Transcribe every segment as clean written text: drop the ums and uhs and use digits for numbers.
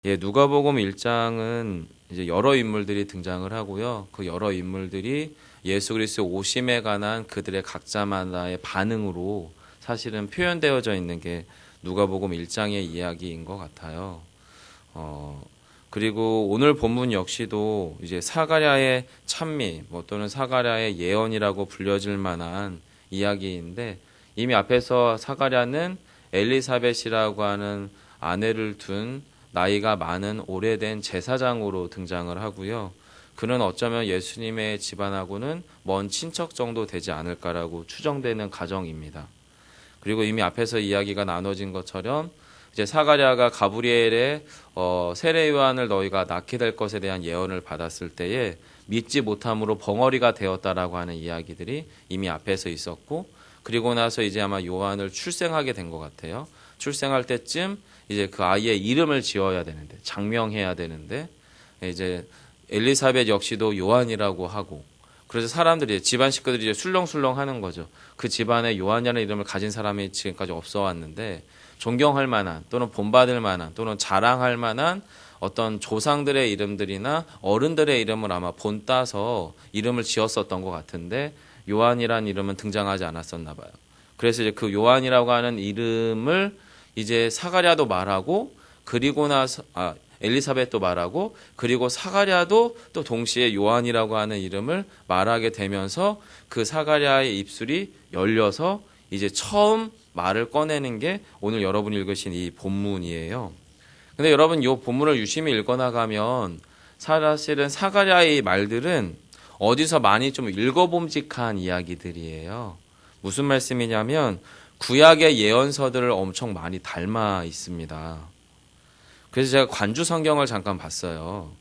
예, 누가복음 1장은 이제 여러 인물들이 등장을 하고요. 그 여러 인물들이 예수 그리스도 오심에 관한 그들의 각자마다의 반응으로 사실은 표현되어져 있는 게 누가복음 1장의 이야기인 것 같아요. 그리고 오늘 본문 역시도 이제 사가랴의 찬미, 또는 사가랴의 예언이라고 불려질 만한 이야기인데, 이미 앞에서 사가랴는 엘리사벳이라고 하는 아내를 둔 나이가 많은 오래된 제사장으로 등장을 하고요. 그는 어쩌면 예수님의 집안하고는 먼 친척 정도 되지 않을까라고 추정되는 가정입니다. 그리고 이미 앞에서 이야기가 나눠진 것처럼 이제 사가랴가 가브리엘의 세례 요한을 너희가 낳게 될 것에 대한 예언을 받았을 때에 믿지 못함으로 벙어리가 되었다라고 하는 이야기들이 이미 앞에서 있었고, 그리고 나서 이제 아마 요한을 출생하게 된 것 같아요. 출생할 때쯤 이제 그 아이의 이름을 지어야 되는데, 장명해야 되는데, 이제 엘리사벳 역시도 요한이라고 하고, 그래서 사람들이, 집안 식구들이 이제 술렁술렁 하는 거죠. 그 집안에 요한이라는 이름을 가진 사람이 지금까지 없어 왔는데, 존경할 만한, 또는 본받을 만한, 또는 자랑할 만한 어떤 조상들의 이름들이나 어른들의 이름을 아마 본따서 이름을 지었었던 것 같은데, 요한이라는 이름은 등장하지 않았었나 봐요. 그래서 이제 그 요한이라고 하는 이름을 이제 사가랴도 말하고, 그리고 나서 엘리사벳도 말하고, 그리고 사가랴도 또 동시에 요한이라고 하는 이름을 말하게 되면서 그 사가랴의 입술이 열려서 이제 처음 말을 꺼내는 게 오늘 여러분이 읽으신 이 본문이에요. 근데 여러분 이 본문을 유심히 읽어나가면 사실은 사가랴의 말들은 어디서 많이 좀 읽어봄직한 이야기들이에요. 무슨 말씀이냐면 구약의 예언서들을 엄청 많이 닮아 있습니다. 그래서 제가 관주 성경을 잠깐 봤어요.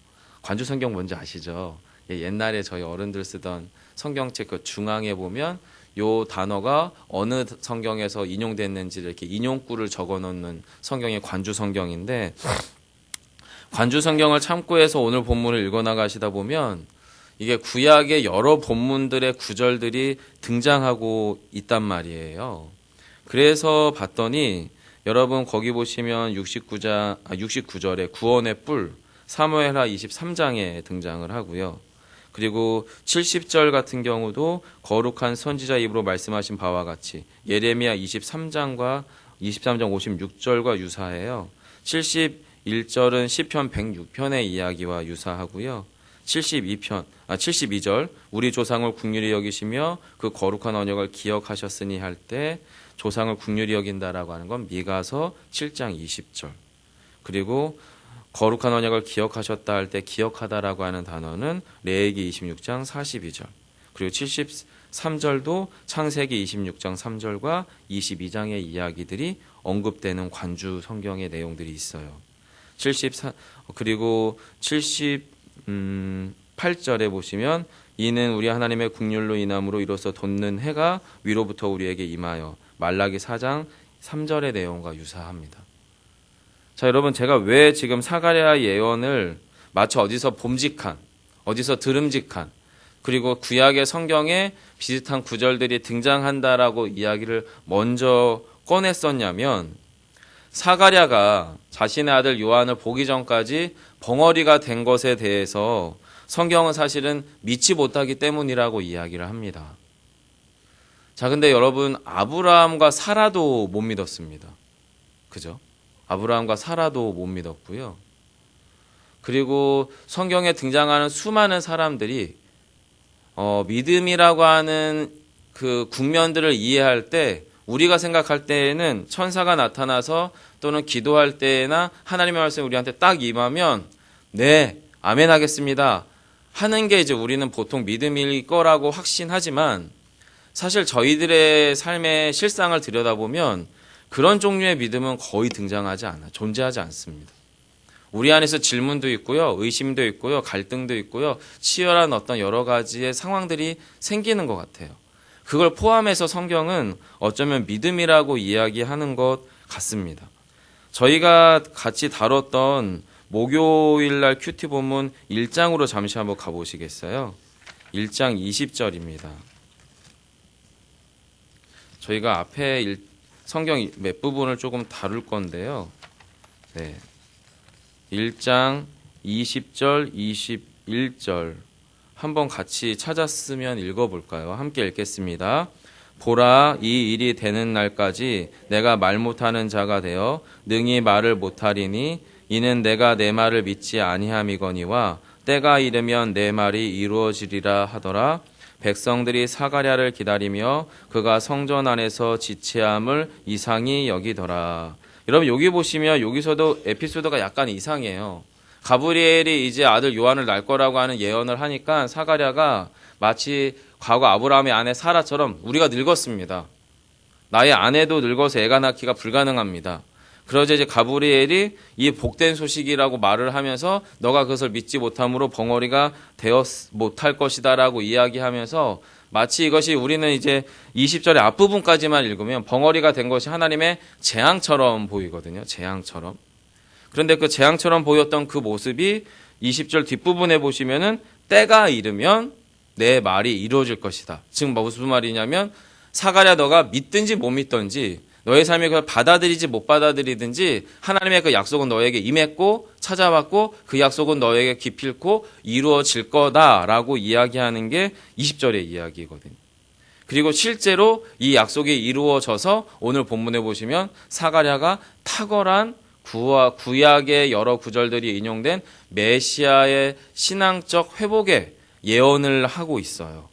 관주 성경 뭔지 아시죠? 옛날에 저희 어른들 쓰던 성경책 그 중앙에 보면 요 단어가 어느 성경에서 인용됐는지 이렇게 인용구를 적어 놓는 성경이 관주 성경인데, 관주 성경을 참고해서 오늘 본문을 읽어 나가시다 보면 이게 구약의 여러 본문들의 구절들이 등장하고 있단 말이에요. 그래서 봤더니 여러분 거기 보시면 69절에 구원의 뿔 사무엘하 23장에 등장을 하고요. 그리고 70절 같은 경우도 거룩한 선지자 입으로 말씀하신 바와 같이 예레미야 23장과 23장 56절과 유사해요. 71절은 시편 106편의 이야기와 유사하고요. 72절 우리 조상을 긍휼히 여기시며 그 거룩한 언약을 기억하셨으니 할 때 조상을 긍휼히 여긴다라고 하는 건 미가서 7장 20절. 그리고 거룩한 언약을 기억하셨다 할 때 기억하다라고 하는 단어는 레위기 26장 42절. 그리고 73절도 창세기 26장 3절과 22장의 이야기들이 언급되는 관주 성경의 내용들이 있어요. 그리고 78절에 보시면 이는 우리 하나님의 긍휼로 인함으로 이로써 돋는 해가 위로부터 우리에게 임하여 말라기 4장 3절의 내용과 유사합니다. 자, 여러분 제가 왜 지금 사가랴 예언을 마치 어디서 봄직한, 어디서 들음직한, 그리고 구약의 성경에 비슷한 구절들이 등장한다라고 이야기를 먼저 꺼냈었냐면, 사가랴가 자신의 아들 요한을 보기 전까지 벙어리가 된 것에 대해서 성경은 사실은 믿지 못하기 때문이라고 이야기를 합니다. 자, 근데 여러분 아브라함과 사라도 못 믿었습니다. 그죠? 아브라함과 사라도 못 믿었고요. 그리고 성경에 등장하는 수많은 사람들이 믿음이라고 하는 그 국면들을 이해할 때 우리가 생각할 때에는 천사가 나타나서 또는 기도할 때나 하나님의 말씀이 우리한테 딱 임하면 네, 아멘 하겠습니다 하는 게 이제 우리는 보통 믿음일 거라고 확신하지만, 사실 저희들의 삶의 실상을 들여다보면 그런 종류의 믿음은 거의 등장하지 않아, 존재하지 않습니다. 우리 안에서 질문도 있고요, 의심도 있고요, 갈등도 있고요, 치열한 어떤 여러 가지의 상황들이 생기는 것 같아요. 그걸 포함해서 성경은 어쩌면 믿음이라고 이야기하는 것 같습니다. 저희가 같이 다뤘던 목요일날 큐티 본문 1장으로 잠시 한번 가보시겠어요? 1장 20절입니다. 저희가 앞에 성경 몇 부분을 조금 다룰 건데요. 네. 1장 20절, 21절 한번 같이 찾았으면 읽어볼까요? 함께 읽겠습니다. 보라, 이 일이 되는 날까지 내가 말 못하는 자가 되어 능히 말을 못하리니 이는 내가 내 말을 믿지 아니함이거니와 때가 이르면 내 말이 이루어지리라 하더라. 백성들이 사가랴를 기다리며 그가 성전 안에서 지체함을 이상히 여기더라. 여러분 여기 보시면 여기서도 에피소드가 약간 이상해요. 가브리엘이 이제 아들 요한을 낳을 거라고 하는 예언을 하니까 사가랴가 마치 과거 아브라함의 아내 사라처럼 우리가 늙었습니다. 나의 아내도 늙어서 애가 낳기가 불가능합니다. 그러자 이제 가브리엘이 이 복된 소식이라고 말을 하면서 너가 그것을 믿지 못함으로 벙어리가 되어 못할 것이다라고 이야기하면서 마치 이것이 우리는 이제 20절의 앞부분까지만 읽으면 벙어리가 된 것이 하나님의 재앙처럼 보이거든요. 재앙처럼. 그런데 그 재앙처럼 보였던 그 모습이 20절 뒷부분에 보시면은 때가 이르면 내 말이 이루어질 것이다. 즉 무슨 말이냐면 사가랴 너가 믿든지 못 믿든지 너의 삶이 그걸 받아들이지 못 받아들이든지 하나님의 그 약속은 너에게 임했고 찾아왔고 그 약속은 너에게 기필코 이루어질 거다라고 이야기하는 게 20절의 이야기거든요. 그리고 실제로 이 약속이 이루어져서 오늘 본문에 보시면 사가랴가 탁월한 구약의 여러 구절들이 인용된 메시아의 신앙적 회복의 예언을 하고 있어요.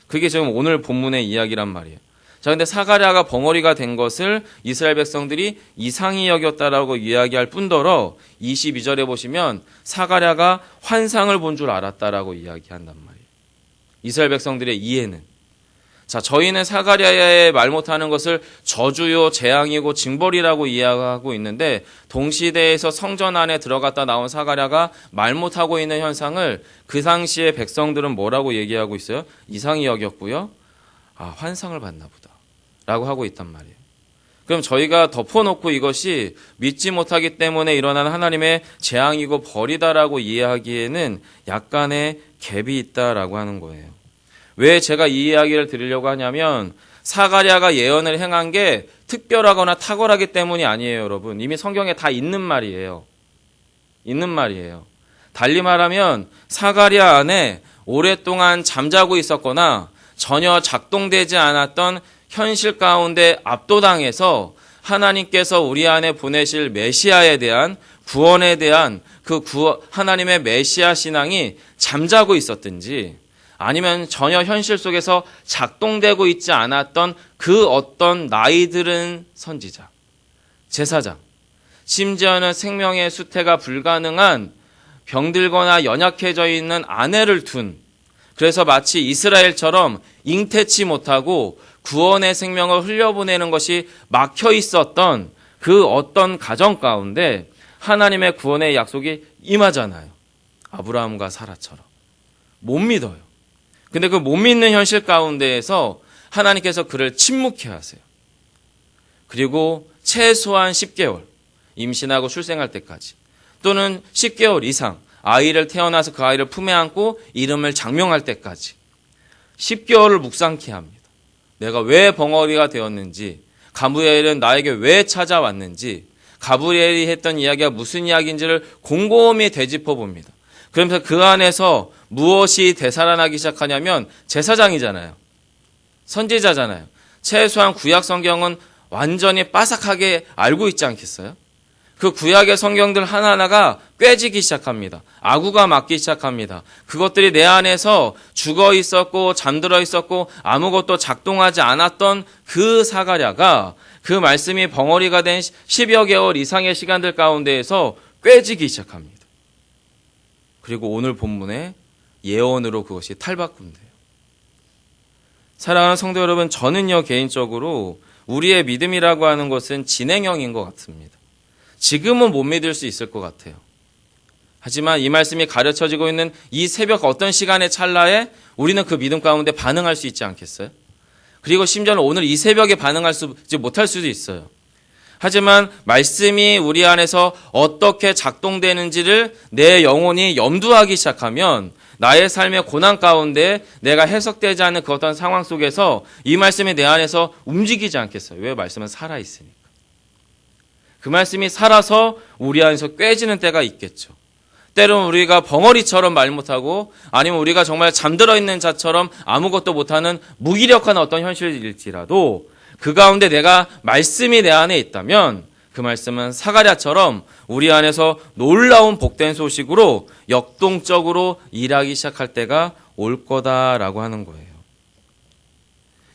그게 지금 오늘 본문의 이야기란 말이에요. 자, 근데 사가랴가 벙어리가 된 것을 이스라엘 백성들이 이상히 여겼다라고 이야기할 뿐더러 22절에 보시면 사가랴가 환상을 본 줄 알았다라고 이야기한단 말이에요. 이스라엘 백성들의 이해는. 자, 저희는 사가랴의 말 못하는 것을 저주요, 재앙이고 징벌이라고 이야기하고 있는데 동시대에서 성전 안에 들어갔다 나온 사가랴가 말 못하고 있는 현상을 그 당시에 백성들은 뭐라고 얘기하고 있어요? 이상히 여겼고요. 아, 환상을 봤나 보다 라고 하고 있단 말이에요. 그럼 저희가 덮어놓고 이것이 믿지 못하기 때문에 일어난 하나님의 재앙이고 벌이다라고 이해하기에는 약간의 갭이 있다라고 하는 거예요. 왜 제가 이 이야기를 드리려고 하냐면 사가랴가 예언을 행한 게 특별하거나 탁월하기 때문이 아니에요, 여러분. 이미 성경에 다 있는 말이에요. 있는 말이에요. 달리 말하면 사가랴 안에 오랫동안 잠자고 있었거나 전혀 작동되지 않았던 현실 가운데 압도당해서 하나님께서 우리 안에 보내실 메시아에 대한 구원에 대한 하나님의 메시아 신앙이 잠자고 있었든지 아니면 전혀 현실 속에서 작동되고 있지 않았던 그 어떤 나이 들은 선지자, 제사장, 심지어는 생명의 수태가 불가능한 병들거나 연약해져 있는 아내를 둔 그래서 마치 이스라엘처럼 잉태치 못하고 구원의 생명을 흘려보내는 것이 막혀 있었던 그 어떤 가정 가운데 하나님의 구원의 약속이 임하잖아요. 아브라함과 사라처럼. 못 믿어요. 근데 그 못 믿는 현실 가운데에서 하나님께서 그를 침묵해 하세요. 그리고 최소한 10개월 임신하고 출생할 때까지 또는 10개월 이상 아이를 태어나서 그 아이를 품에 안고 이름을 장명할 때까지 10개월을 묵상케 합니다. 내가 왜 벙어리가 되었는지, 가브리엘은 나에게 왜 찾아왔는지, 가브리엘이 했던 이야기가 무슨 이야기인지를 곰곰이 되짚어 봅니다. 그러면서 그 안에서 무엇이 되살아나기 시작하냐면 제사장이잖아요. 선지자잖아요. 최소한 구약 성경은 완전히 빠삭하게 알고 있지 않겠어요? 그 구약의 성경들 하나하나가 꿰지기 시작합니다. 아구가 맞기 시작합니다. 그것들이 내 안에서 죽어 있었고 잠들어 있었고 아무것도 작동하지 않았던 그 사가랴가 그 말씀이 벙어리가 된 10여 개월 이상의 시간들 가운데에서 꿰지기 시작합니다. 그리고 오늘 본문에 예언으로 그것이 탈바꿈돼요. 사랑하는 성도 여러분, 저는요 개인적으로 우리의 믿음이라고 하는 것은 진행형인 것 같습니다. 지금은 못 믿을 수 있을 것 같아요. 하지만 이 말씀이 가르쳐지고 있는 이 새벽 어떤 시간의 찰나에 우리는 그 믿음 가운데 반응할 수 있지 않겠어요? 그리고 심지어는 오늘 이 새벽에 반응하지 못할 수도 있어요. 하지만 말씀이 우리 안에서 어떻게 작동되는지를 내 영혼이 염두하기 시작하면 나의 삶의 고난 가운데 내가 해석되지 않는 그 어떤 상황 속에서 이 말씀이 내 안에서 움직이지 않겠어요? 왜? 말씀은 살아있으니까. 그 말씀이 살아서 우리 안에서 꿰지는 때가 있겠죠. 때로는 우리가 벙어리처럼 말 못하고 아니면 우리가 정말 잠들어 있는 자처럼 아무것도 못하는 무기력한 어떤 현실일지라도 그 가운데 내가 말씀이 내 안에 있다면 그 말씀은 사가랴처럼 우리 안에서 놀라운 복된 소식으로 역동적으로 일하기 시작할 때가 올 거다라고 하는 거예요.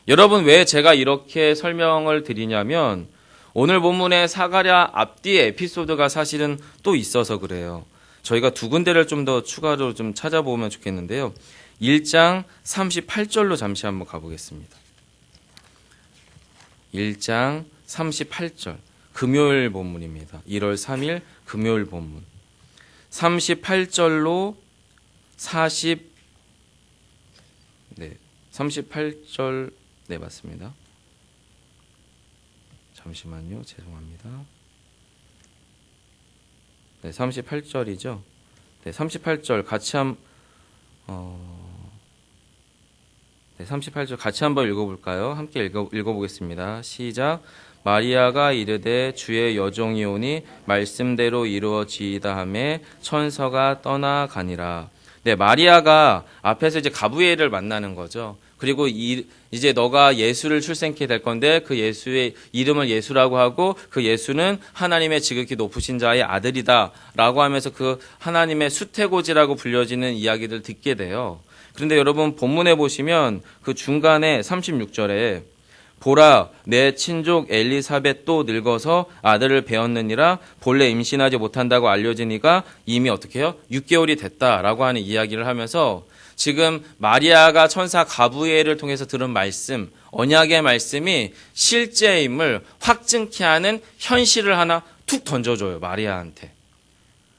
여러분, 왜 제가 이렇게 설명을 드리냐면 오늘 본문의 사가랴 앞뒤의 에피소드가 사실은 또 있어서 그래요. 저희가 두 군데를 좀 더 추가로 좀 찾아보면 좋겠는데요. 1장 38절로 잠시 한번 가보겠습니다. 1장 38절 금요일 본문입니다. 1월 3일 금요일 본문 38절로 38절 네, 맞습니다. 잠시만요. 죄송합니다. 네, 38절이죠. 네, 38절 같이 38절 같이 한번 읽어볼까요? 함께 읽어보겠습니다. 시작. 마리아가 이르되 주의 여종이 오니 말씀대로 이루어지이다 하매 천사가 떠나가니라. 네, 마리아가 앞에서 이제 가브리엘을 만나는 거죠. 그리고 이제 너가 예수를 출생케 될 건데 그 예수의 이름을 예수라고 하고 그 예수는 하나님의 지극히 높으신 자의 아들이다라고 하면서 그 하나님의 수태고지라고 불려지는 이야기를 듣게 돼요. 그런데 여러분 본문에 보시면 그 중간에 36절에 보라 내 친족 엘리사벳도 늙어서 아들을 배었느니라 본래 임신하지 못한다고 알려지니까 이미 어떻게 해요? 6개월이 됐다라고 하는 이야기를 하면서 지금 마리아가 천사 가브리엘을 통해서 들은 말씀, 언약의 말씀이 실제임을 확증케 하는 현실을 하나 툭 던져줘요. 마리아한테.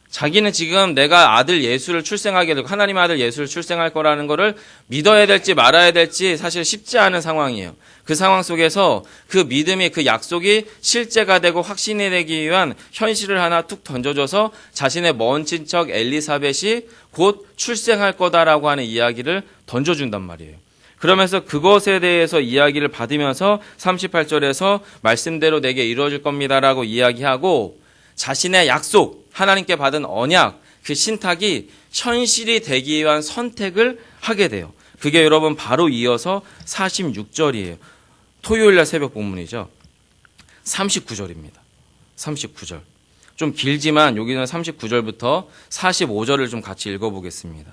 자기는 지금 내가 아들 예수를 출생하게 되고 하나님의 아들 예수를 출생할 거라는 거를 믿어야 될지 말아야 될지 사실 쉽지 않은 상황이에요. 그 상황 속에서 그 믿음이 그 약속이 실제가 되고 확신이 되기 위한 현실을 하나 툭 던져줘서 자신의 먼 친척 엘리사벳이 곧 출생할 거다라고 하는 이야기를 던져준단 말이에요. 그러면서 그것에 대해서 이야기를 받으면서 38절에서 말씀대로 내게 이루어질 겁니다라고 이야기하고 자신의 약속, 하나님께 받은 언약, 그 신탁이 현실이 되기 위한 선택을 하게 돼요. 그게 여러분 바로 이어서 46절이에요. 토요일날 새벽 본문이죠. 39절입니다. 39절. 좀 길지만 여기는 39절부터 45절을 좀 같이 읽어보겠습니다.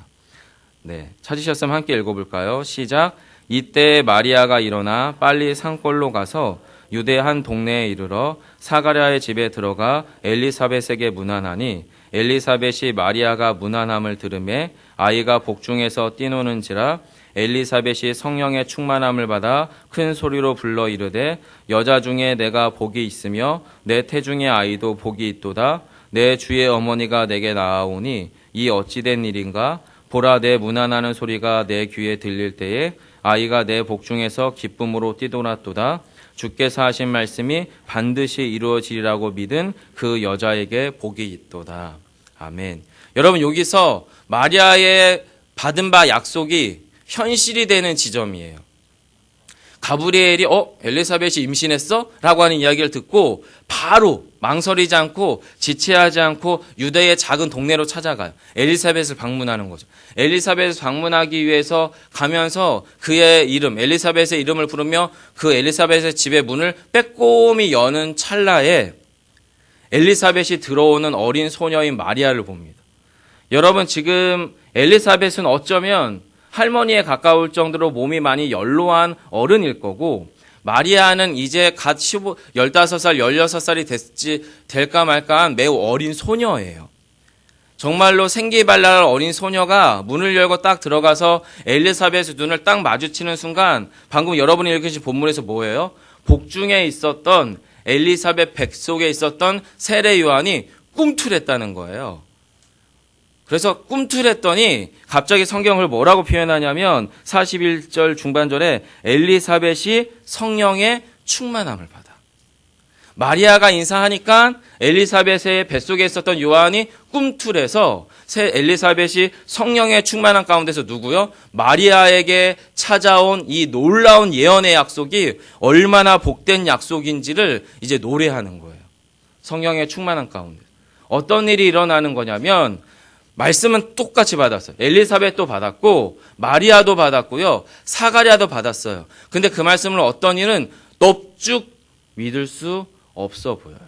네, 찾으셨으면 함께 읽어볼까요? 시작. 이때 마리아가 일어나 빨리 산골로 가서 유대 한 동네에 이르러 사가랴의 집에 들어가 엘리사벳에게 문안하니 엘리사벳이 마리아가 문안함을 들으매 아이가 복중에서 뛰노는지라 엘리사벳이 성령의 충만함을 받아 큰 소리로 불러 이르되 여자 중에 내가 복이 있으며 내 태중의 아이도 복이 있도다. 내 주의 어머니가 내게 나아오니 이 어찌된 일인가? 보라 내 문안하는 소리가 내 귀에 들릴 때에 아이가 내 복중에서 기쁨으로 뛰돌았도다. 주께서 하신 말씀이 반드시 이루어지리라고 믿은 그 여자에게 복이 있도다. 아멘. 여러분 여기서 마리아의 받은 바 약속이 현실이 되는 지점이에요. 가브리엘이 엘리사벳이 임신했어? 라고 하는 이야기를 듣고 바로 망설이지 않고 지체하지 않고 유대의 작은 동네로 찾아가요. 엘리사벳을 방문하는 거죠. 엘리사벳을 방문하기 위해서 가면서 그의 이름, 엘리사벳의 이름을 부르며 그 엘리사벳의 집의 문을 빼꼼히 여는 찰나에 엘리사벳이 들어오는 어린 소녀인 마리아를 봅니다. 여러분 지금 엘리사벳은 어쩌면 할머니에 가까울 정도로 몸이 많이 연로한 어른일 거고 마리아는 이제 갓 15, 15살, 16살이 될까 말까한 매우 어린 소녀예요. 정말로 생기발랄한 어린 소녀가 문을 열고 딱 들어가서 엘리사벳의 눈을 딱 마주치는 순간 방금 여러분이 읽으신 본문에서 뭐예요? 복중에 있었던 엘리사벳 뱃속에 있었던 세례 요한이 꿈틀했다는 거예요. 그래서 꿈틀했더니 갑자기 성경을 뭐라고 표현하냐면 41절 중반절에 엘리사벳이 성령의 충만함을 받아. 마리아가 인사하니까 엘리사벳의 뱃속에 있었던 요한이 꿈틀해서 엘리사벳이 성령의 충만함 가운데서 누구요? 마리아에게 찾아온 이 놀라운 예언의 약속이 얼마나 복된 약속인지를 이제 노래하는 거예요. 성령의 충만한 가운데. 어떤 일이 일어나는 거냐면 말씀은 똑같이 받았어요. 엘리사벳도 받았고 마리아도 받았고요. 사가랴도 받았어요. 근데 그 말씀을 어떤 이는 넙죽 믿을 수 없어 보여요.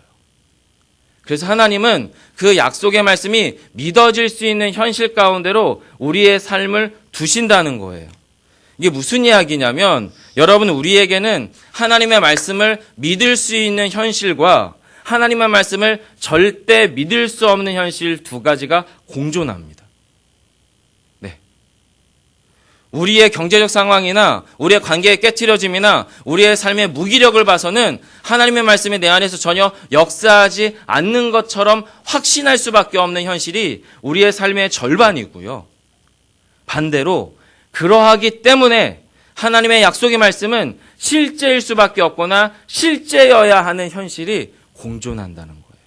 그래서 하나님은 그 약속의 말씀이 믿어질 수 있는 현실 가운데로 우리의 삶을 두신다는 거예요. 이게 무슨 이야기냐면 여러분, 우리에게는 하나님의 말씀을 믿을 수 있는 현실과 하나님의 말씀을 절대 믿을 수 없는 현실 두 가지가 공존합니다. 네. 우리의 경제적 상황이나 우리의 관계의 깨트려짐이나 우리의 삶의 무기력을 봐서는 하나님의 말씀이 내 안에서 전혀 역사하지 않는 것처럼 확신할 수밖에 없는 현실이 우리의 삶의 절반이고요. 반대로 그러하기 때문에 하나님의 약속의 말씀은 실제일 수밖에 없거나 실제여야 하는 현실이 공존한다는 거예요.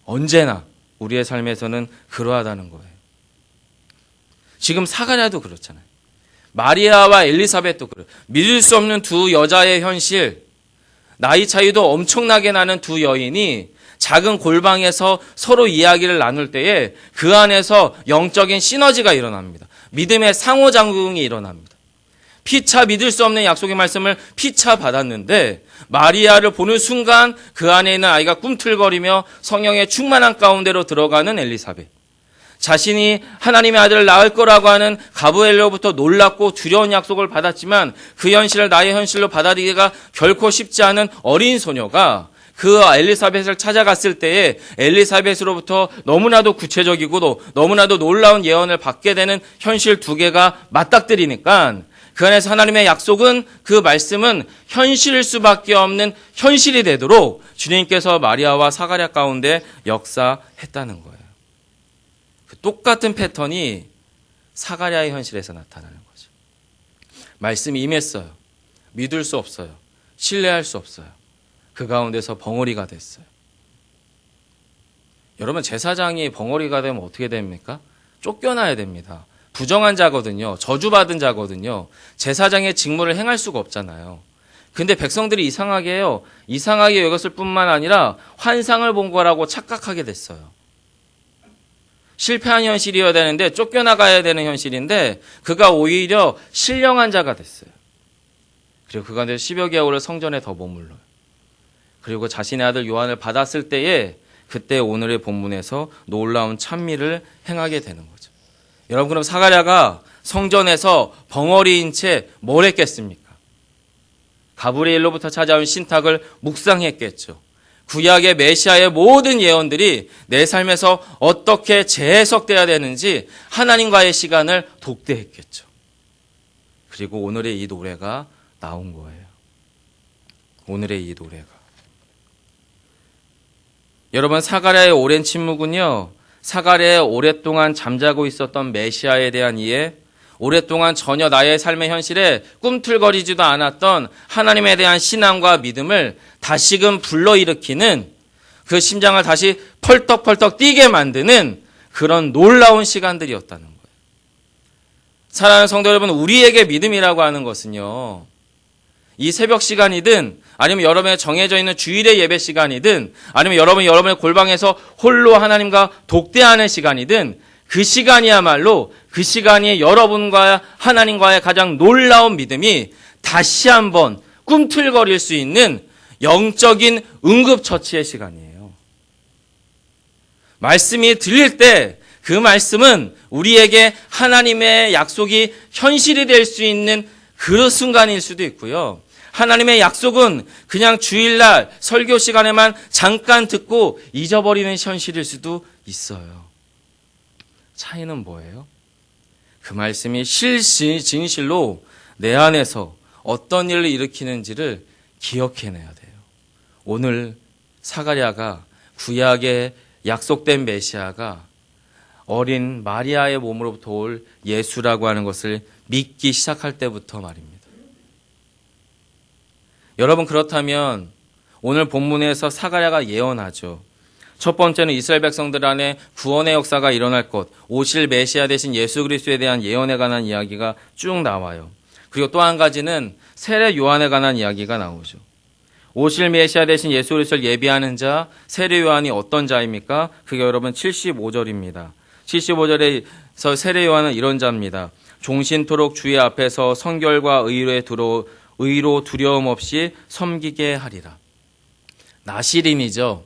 언제나 우리의 삶에서는 그러하다는 거예요. 지금 사가랴도 그렇잖아요. 마리아와 엘리사벳도 그래요. 믿을 수 없는 두 여자의 현실, 나이 차이도 엄청나게 나는 두 여인이 작은 골방에서 서로 이야기를 나눌 때에 그 안에서 영적인 시너지가 일어납니다. 믿음의 상호작용이 일어납니다. 피차 믿을 수 없는 약속의 말씀을 피차 받았는데 마리아를 보는 순간 그 안에 있는 아이가 꿈틀거리며 성령의 충만한 가운데로 들어가는 엘리사벳. 자신이 하나님의 아들을 낳을 거라고 하는 가브리엘로부터 놀랍고 두려운 약속을 받았지만 그 현실을 나의 현실로 받아들이기가 결코 쉽지 않은 어린 소녀가 그 엘리사벳을 찾아갔을 때에 엘리사벳으로부터 너무나도 구체적이고 너무나도 놀라운 예언을 받게 되는 현실 두 개가 맞닥뜨리니까 그 안에서 하나님의 약속은, 그 말씀은 현실일 수밖에 없는 현실이 되도록 주님께서 마리아와 사가랴 가운데 역사했다는 거예요. 그 똑같은 패턴이 사가랴의 현실에서 나타나는 거죠. 말씀이 임했어요. 믿을 수 없어요. 신뢰할 수 없어요. 그 가운데서 벙어리가 됐어요. 여러분, 제사장이 벙어리가 되면 어떻게 됩니까? 쫓겨나야 됩니다. 부정한 자거든요. 저주받은 자거든요. 제사장의 직무를 행할 수가 없잖아요. 근데 백성들이 이상하게 해요. 이상하게 여겼을 뿐만 아니라 환상을 본 거라고 착각하게 됐어요. 실패한 현실이어야 되는데 쫓겨나가야 되는 현실인데 그가 오히려 신령한 자가 됐어요. 그리고 그 가운데 10여 개월을 성전에 더 머물러요. 그리고 자신의 아들 요한을 받았을 때에 그때 오늘의 본문에서 놀라운 찬미를 행하게 되는 거죠. 여러분, 그럼 사가랴가 성전에서 벙어리인 채 뭘 했겠습니까? 가브리엘로부터 찾아온 신탁을 묵상했겠죠. 구약의 메시아의 모든 예언들이 내 삶에서 어떻게 재해석돼야 되는지 하나님과의 시간을 독대했겠죠. 그리고 오늘의 이 노래가 나온 거예요. 오늘의 이 노래가. 여러분, 사가랴의 오랜 침묵은요, 사가랴의 오랫동안 잠자고 있었던 메시아에 대한 이해, 오랫동안 전혀 나의 삶의 현실에 꿈틀거리지도 않았던 하나님에 대한 신앙과 믿음을 다시금 불러일으키는, 그 심장을 다시 펄떡펄떡 뛰게 만드는 그런 놀라운 시간들이었다는 거예요. 사랑하는 성도 여러분, 우리에게 믿음이라고 하는 것은요, 이 새벽 시간이든 아니면 여러분의 정해져 있는 주일의 예배 시간이든 아니면 여러분의 골방에서 홀로 하나님과 독대하는 시간이든 그 시간이야말로 그 시간이 여러분과 하나님과의 가장 놀라운 믿음이 다시 한번 꿈틀거릴 수 있는 영적인 응급처치의 시간이에요. 말씀이 들릴 때 그 말씀은 우리에게 하나님의 약속이 현실이 될 수 있는 그 순간일 수도 있고요. 하나님의 약속은 그냥 주일날 설교 시간에만 잠깐 듣고 잊어버리는 현실일 수도 있어요. 차이는 뭐예요? 그 말씀이 진실로 내 안에서 어떤 일을 일으키는지를 기억해내야 돼요. 오늘 사가랴가 구약의 약속된 메시아가 어린 마리아의 몸으로부터 올 예수라고 하는 것을 믿기 시작할 때부터 말입니다. 여러분, 그렇다면 오늘 본문에서 사가랴가 예언하죠. 첫 번째는 이스라엘 백성들 안에 구원의 역사가 일어날 것, 오실 메시아 대신 예수 그리스도에 대한 예언에 관한 이야기가 쭉 나와요. 그리고 또 한 가지는 세례 요한에 관한 이야기가 나오죠. 오실 메시아 대신 예수 그리스도를 예비하는 자, 세례 요한이 어떤 자입니까? 그게 여러분 75절입니다. 75절에서 세례 요한은 이런 자입니다. 종신토록 주의 앞에서 성결과 의로 두려움 없이 섬기게 하리라. 나시린이죠.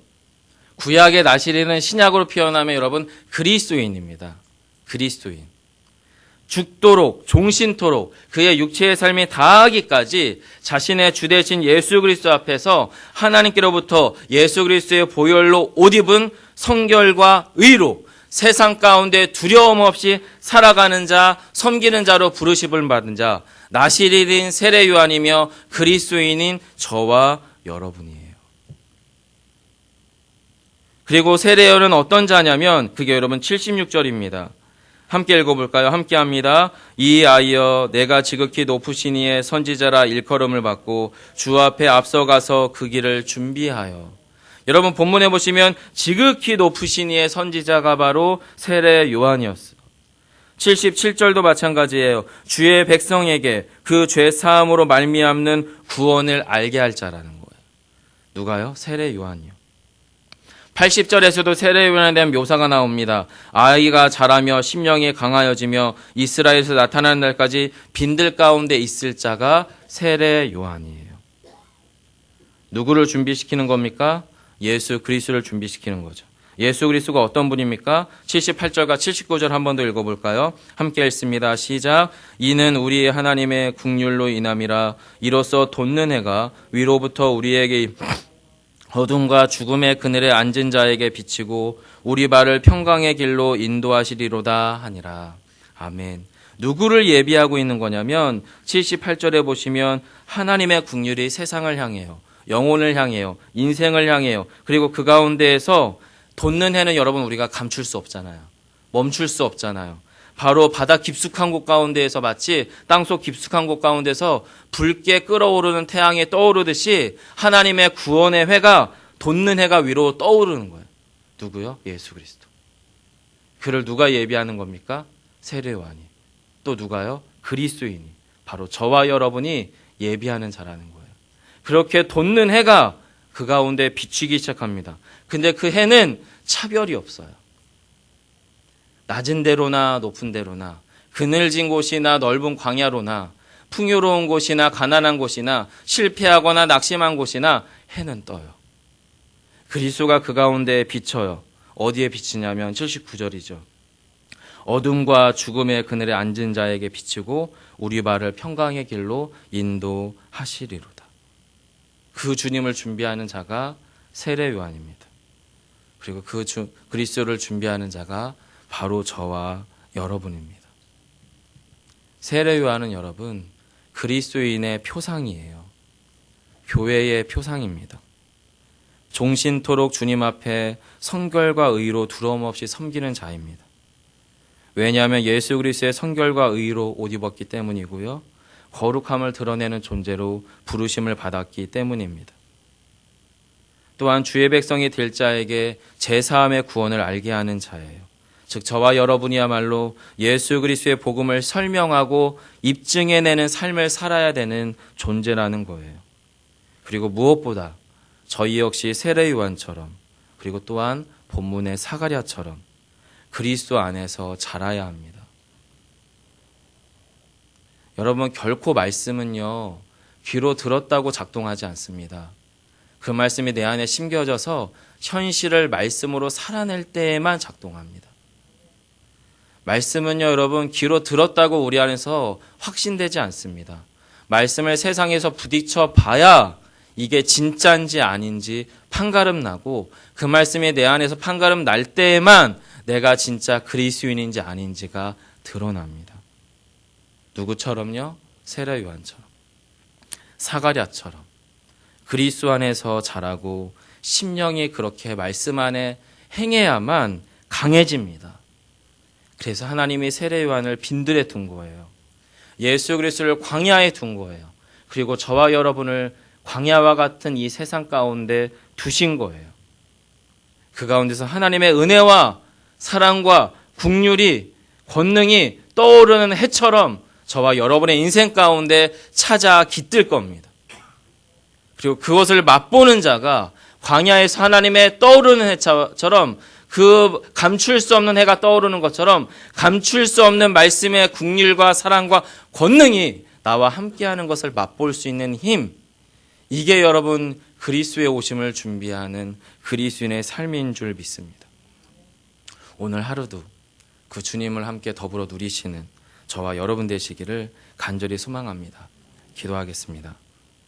구약의 나시린은 신약으로 표현하면 여러분 그리스도인입니다. 그리스도인. 죽도록 종신토록 그의 육체의 삶이 다하기까지 자신의 주 되신 예수 그리스도 앞에서 하나님께로부터 예수 그리스도의 보혈로 옷 입은 성결과 의로 세상 가운데 두려움 없이 살아가는 자, 섬기는 자로 부르심을 받은 자, 나시린인 세례 요한이며 그리스도인인 저와 여러분이에요. 그리고 세례 요한은 어떤 자냐면 그게 여러분 76절입니다. 함께 읽어볼까요? 함께 합니다. 이 아이여 내가 지극히 높으신 이의 선지자라 일컬음을 받고 주 앞에 앞서가서 그 길을 준비하여. 여러분 본문에 보시면 지극히 높으신 이의 선지자가 바로 세례 요한이었어요. 77절도 마찬가지예요. 주의 백성에게 그 죄 사함으로 말미암는 구원을 알게 할 자라는 거예요. 누가요? 세례 요한이요. 80절에서도 세례 요한에 대한 묘사가 나옵니다. 아이가 자라며 심령이 강하여지며 이스라엘에서 나타나는 날까지 빈들 가운데 있을 자가 세례 요한이에요. 누구를 준비시키는 겁니까? 예수 그리스도를 준비시키는 거죠. 예수 그리스도가 어떤 분입니까? 78절과 79절 한 번 더 읽어볼까요? 함께 읽습니다. 시작. 이는 우리 하나님의 국률로 인함이라. 이로써 돋는 해가 위로부터 우리에게 어둠과 죽음의 그늘에 앉은 자에게 비치고 우리 발을 평강의 길로 인도하시리로다 하니라. 아멘. 누구를 예비하고 있는 거냐면 78절에 보시면 하나님의 국률이 세상을 향해요. 영혼을 향해요. 인생을 향해요. 그리고 그 가운데에서 돋는 해는 여러분 우리가 감출 수 없잖아요. 멈출 수 없잖아요. 바로 바다 깊숙한 곳 가운데에서 마치 땅속 깊숙한 곳 가운데서 붉게 끓어오르는 태양이 떠오르듯이 하나님의 구원의 해가 돋는 해가 위로 떠오르는 거예요. 누구요? 예수 그리스도. 그를 누가 예비하는 겁니까? 세례 요한이. 또 누가요? 그리스도인이. 바로 저와 여러분이 예비하는 자라는 거예요. 그렇게 돋는 해가 그 가운데 비추기 시작합니다. 근데 그 해는 차별이 없어요. 낮은 데로나 높은 데로나 그늘진 곳이나 넓은 광야로나 풍요로운 곳이나 가난한 곳이나 실패하거나 낙심한 곳이나 해는 떠요. 그리스도가 그 가운데 비쳐요. 어디에 비치냐면 79절이죠. 어둠과 죽음의 그늘에 앉은 자에게 비치고 우리 발을 평강의 길로 인도하시리로다. 그 주님을 준비하는 자가 세례 요한입니다. 그리고 그 그리스도를 준비하는 자가 바로 저와 여러분입니다. 세례 요한은 여러분 그리스도인의 표상이에요. 교회의 표상입니다. 종신토록 주님 앞에 성결과 의로 두려움 없이 섬기는 자입니다. 왜냐하면 예수 그리스도의 성결과 의로 옷 입었기 때문이고요. 거룩함을 드러내는 존재로 부르심을 받았기 때문입니다. 또한 주의 백성이 될 자에게 제사함의 구원을 알게 하는 자예요. 즉 저와 여러분이야말로 예수 그리스도의 복음을 설명하고 입증해내는 삶을 살아야 되는 존재라는 거예요. 그리고 무엇보다 저희 역시 세례 요한처럼 그리고 또한 본문의 사가랴처럼 그리스도 안에서 자라야 합니다. 여러분 결코 말씀은요 귀로 들었다고 작동하지 않습니다. 그 말씀이 내 안에 심겨져서 현실을 말씀으로 살아낼 때에만 작동합니다. 말씀은요 여러분 귀로 들었다고 우리 안에서 확신되지 않습니다. 말씀을 세상에서 부딪혀 봐야 이게 진짜인지 아닌지 판가름 나고 그 말씀이 내 안에서 판가름 날 때에만 내가 진짜 그리스도인인지 아닌지가 드러납니다. 누구처럼요? 세례 요한처럼, 사가랴처럼 그리스도 안에서 자라고 심령이 그렇게 말씀 안에 행해야만 강해집니다. 그래서 하나님이 세례 요한을 빈들에 둔 거예요. 예수 그리스도를 광야에 둔 거예요. 그리고 저와 여러분을 광야와 같은 이 세상 가운데 두신 거예요. 그 가운데서 하나님의 은혜와 사랑과 긍휼이 권능이 떠오르는 해처럼 저와 여러분의 인생 가운데 찾아 깃들 겁니다. 그리고 그것을 맛보는 자가 광야에서 하나님의 떠오르는 해처럼 그 감출 수 없는 해가 떠오르는 것처럼 감출 수 없는 말씀의 긍휼과 사랑과 권능이 나와 함께하는 것을 맛볼 수 있는 힘, 이게 여러분 그리스도의 오심을 준비하는 그리스도인의 삶인 줄 믿습니다. 오늘 하루도 그 주님을 함께 더불어 누리시는 저와 여러분 되시기를 간절히 소망합니다. 기도하겠습니다.